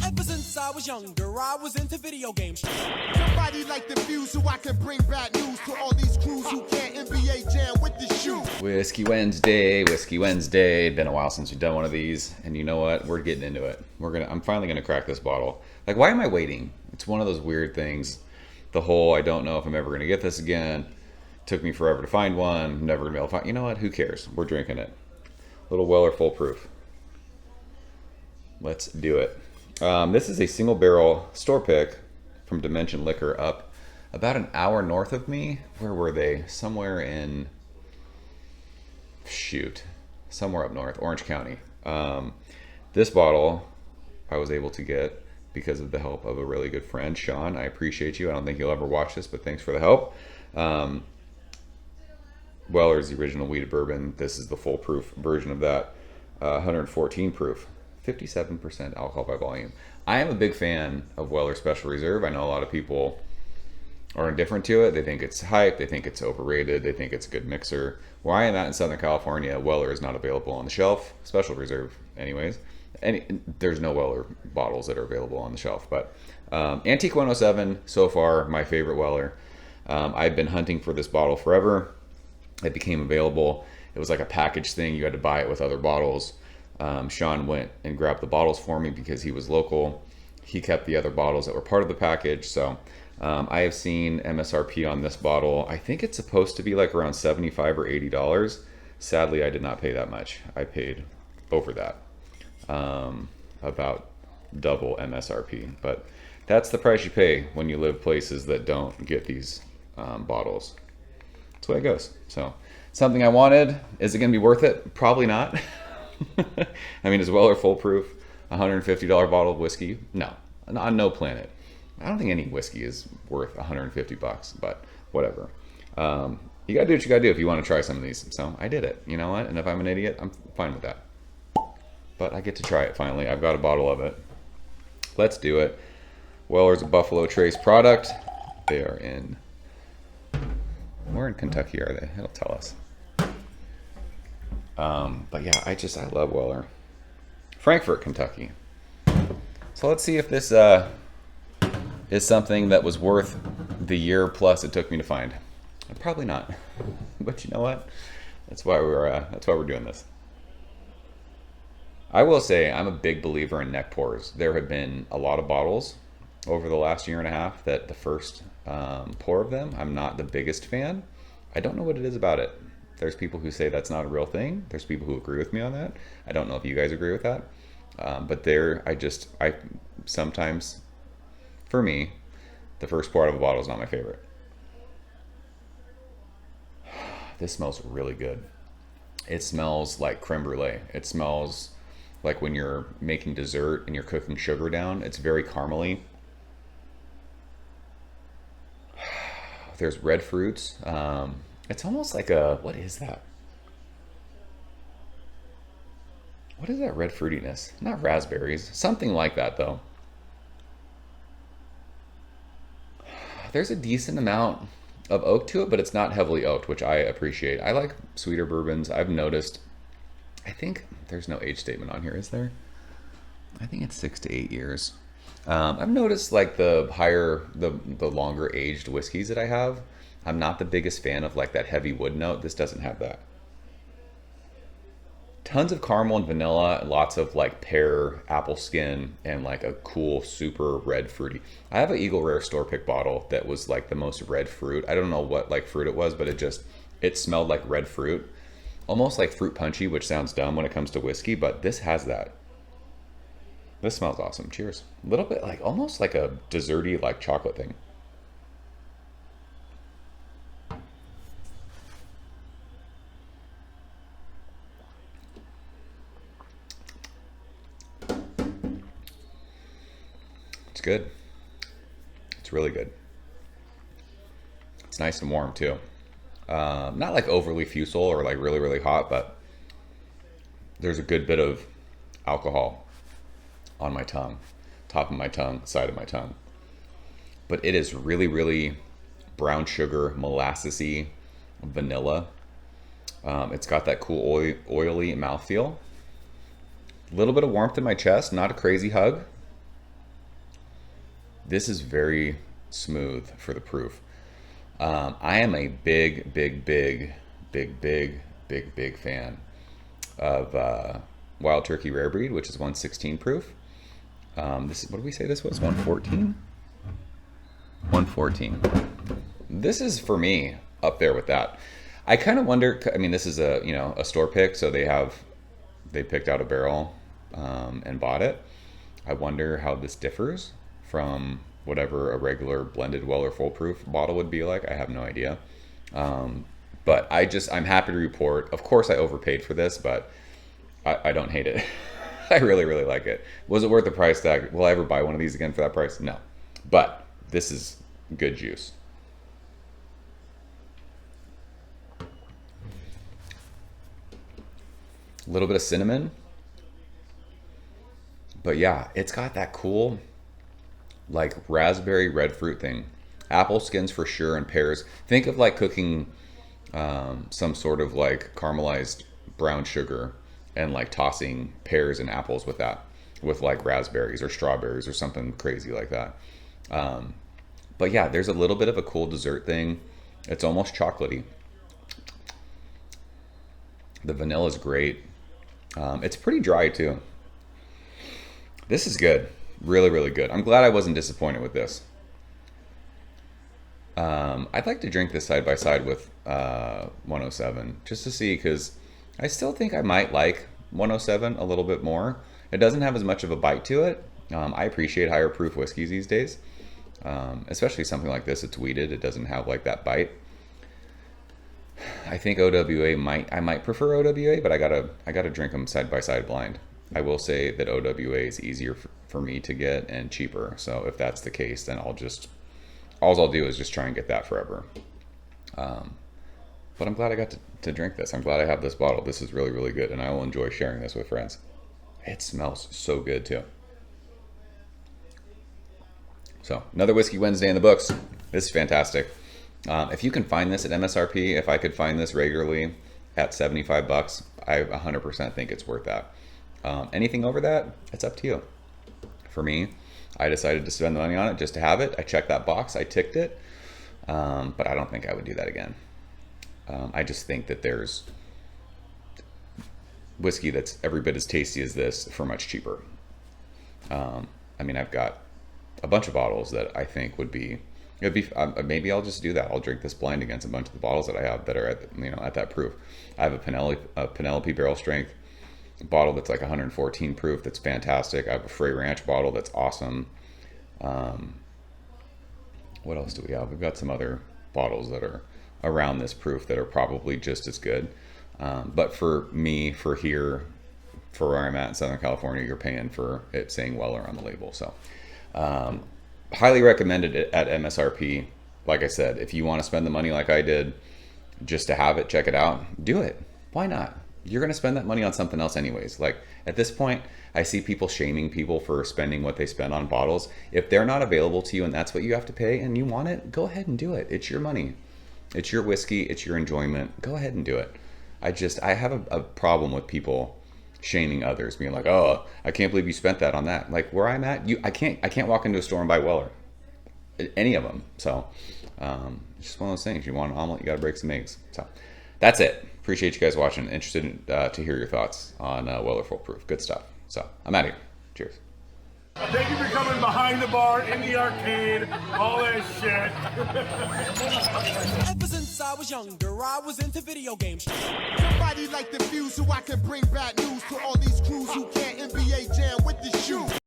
Ever since I was younger, I was into video games. Somebody like the fuse so I can bring bad news to all these crews who can't NBA jam with the shoe. Whiskey Wednesday, Whiskey Wednesday. It's been a while since we've done one of these, and you know what? We're getting into it. I'm finally gonna crack this bottle. Like, why am I waiting? It's one of those weird things. The whole, I don't know if I'm ever gonna get this again. Took me forever to find one. Never gonna be able to find. You know what? Who cares? We're drinking it. Little Weller Full Proof. Let's do it. This is a single barrel store pick from Dimension Liquor up about an hour north of me. Where were they? Somewhere in, somewhere up north, Orange County. This bottle I was able to get because of the help of a really good friend, Sean. I appreciate you. I don't think you'll ever watch this, but thanks for the help. Weller's the original wheated bourbon. This is the full proof version of that. 114 proof, 57% alcohol by volume. I am a big fan of Weller Special Reserve. I know a lot of people are indifferent to it. They think it's hype. They think it's overrated. They think it's a good mixer. Where I am at in Southern California, Weller is not available on the shelf. Special Reserve, anyways. There's no Weller bottles that are available on the shelf. But Antique 107, so far, my favorite Weller. I've been hunting for this bottle forever. It became available. It was like a package thing. You had to buy it with other bottles. Sean went and grabbed the bottles for me because he was local. He kept the other bottles that were part of the package. So I have seen MSRP on this bottle. I think it's supposed to be like around $75 or $80. Sadly, I did not pay that much. I paid over that, about double MSRP. But that's the price you pay when you live places that don't get these bottles. That's the way it goes. So something I wanted. Is it going to be worth it? Probably not. I mean, is Weller Full Proof $150 bottle of whiskey? No, on no planet. I don't think any whiskey is worth $150, but whatever. You gotta do what you gotta do if you want to try some of these. So I did it. You know what? And if I'm an idiot, I'm fine with that. But I get to try it finally. I've got a bottle of it. Let's do it. Weller's a Buffalo Trace product. They are in. Where in Kentucky are they? It'll tell us. But yeah, I love Weller. Frankfort, Kentucky. So let's see if this is something that was worth the year plus it took me to find. Probably not. But you know what? That's why we're doing this. I will say I'm a big believer in neck pours. There have been a lot of bottles over the last year and a half that the first pour of them, I'm not the biggest fan. I don't know what it is about it. There's people who say that's not a real thing. There's people who agree with me on that. I don't know if you guys agree with that. But I sometimes, for me, the first pour out of a bottle is not my favorite. This smells really good. It smells like creme brulee. It smells like when you're making dessert and you're cooking sugar down. It's very caramely. There's red fruits. It's almost like what is that? What is that red fruitiness? Not raspberries. Something like that, though. There's a decent amount of oak to it, but it's not heavily oaked, which I appreciate. I like sweeter bourbons. I've noticed, I think there's no age statement on here, is there? I think it's 6 to 8 years. I've noticed like the longer aged whiskeys that I have, I'm not the biggest fan of like that heavy wood note. This doesn't have that. Tons of caramel and vanilla, lots of like pear, apple skin, and like a cool, super red fruity. I have an Eagle Rare store pick bottle that was like the most red fruit. I don't know what like fruit it was, but it smelled like red fruit. Almost like fruit punchy, which sounds dumb when it comes to whiskey, but this has that. This smells awesome. Cheers. A little bit like, almost like a desserty, like chocolate thing. It's good. It's really good. It's nice and warm too. Not like overly fusel or like really, really hot, but there's a good bit of alcohol on my tongue, top of my tongue, side of my tongue. But it is really, really brown sugar, molassesy, vanilla. It's got that cool oily mouthfeel. A little bit of warmth in my chest, not a crazy hug. This is very smooth for the proof. I am a big fan of Wild Turkey Rare Breed, which is 116 proof. This is, what did we say this was? 114? 114. This is, for me, up there with that. I kind of wonder, I mean, this is a, you know, a store pick, so they picked out a barrel and bought it. I wonder how this differs from whatever a regular blended Weller Full Proof bottle would be like. I have no idea. But I'm happy to report, of course I overpaid for this, but I don't hate it. I really like it. Was it worth the price tag? Will I ever buy one of these again for that price? No. But this is good juice. A little bit of cinnamon. But yeah, it's got that cool, like, raspberry red fruit thing. Apple skins for sure, and pears. Think of like cooking some sort of like caramelized brown sugar and like tossing pears and apples with that, with like raspberries or strawberries or something crazy like that. But yeah, there's a little bit of a cool dessert thing. It's almost chocolatey. The vanilla is great. It's pretty dry too. This is good. Really good. I'm glad I wasn't disappointed with this. I'd like to drink this side by side with 107 just to see, because I still think I might like 107 a little bit more. It doesn't have as much of a bite to it. I appreciate higher proof whiskeys these days, especially something like this. It's wheated. It doesn't have like that bite. I think OWA I might prefer OWA, but I gotta drink them side by side blind. I will say that OWA is easier for me to get and cheaper. So if that's the case, then all I'll do is just try and get that forever. But I'm glad I got to drink this. I'm glad I have this bottle. This is really good, and I will enjoy sharing this with friends. It smells so good too. So another Whiskey Wednesday in the books. This is fantastic. If you can find this at MSRP, if I could find this regularly at $75, I 100% think it's worth that. Anything over that, it's up to you. For me, I decided to spend the money on it just to have it. I checked that box, I ticked it, but I don't think I would do that again. I just think that there's whiskey that's every bit as tasty as this for much cheaper. I mean, I've got a bunch of bottles that I think maybe I'll just do that. I'll drink this blind against a bunch of the bottles that I have that are at that proof. I have a Penelope barrel strength bottle that's like 114 proof. That's fantastic. I have a Frey Ranch bottle that's awesome. What else do we have? We've got some other bottles that are around this proof that are probably just as good. But for me, for where I'm at in Southern California, you're paying for it saying Weller on the label. So highly recommended it at MSRP. Like I said, if you want to spend the money like I did just to have it, check it out, do it. Why not? You're going to spend that money on something else anyways. Like at this point, I see people shaming people for spending what they spend on bottles. If they're not available to you and that's what you have to pay and you want it, go ahead and do it. It's your money. It's your whiskey. It's your enjoyment. Go ahead and do it. I have a problem with people shaming others, being like, oh, I can't believe you spent that on that. Like where I'm at, I can't walk into a store and buy Weller. Any of them. So it's just one of those things. You want an omelet, you got to break some eggs. So that's it. Appreciate you guys watching. Interested to hear your thoughts on Weller Full Proof. Good stuff. So I'm out of here. Cheers. Thank you for coming behind the bar, in the arcade, all that shit. Ever since I was younger, I was into video games. Somebody like the Fuse so I can bring bad news to all these crews who can't NBA jam with the shoe.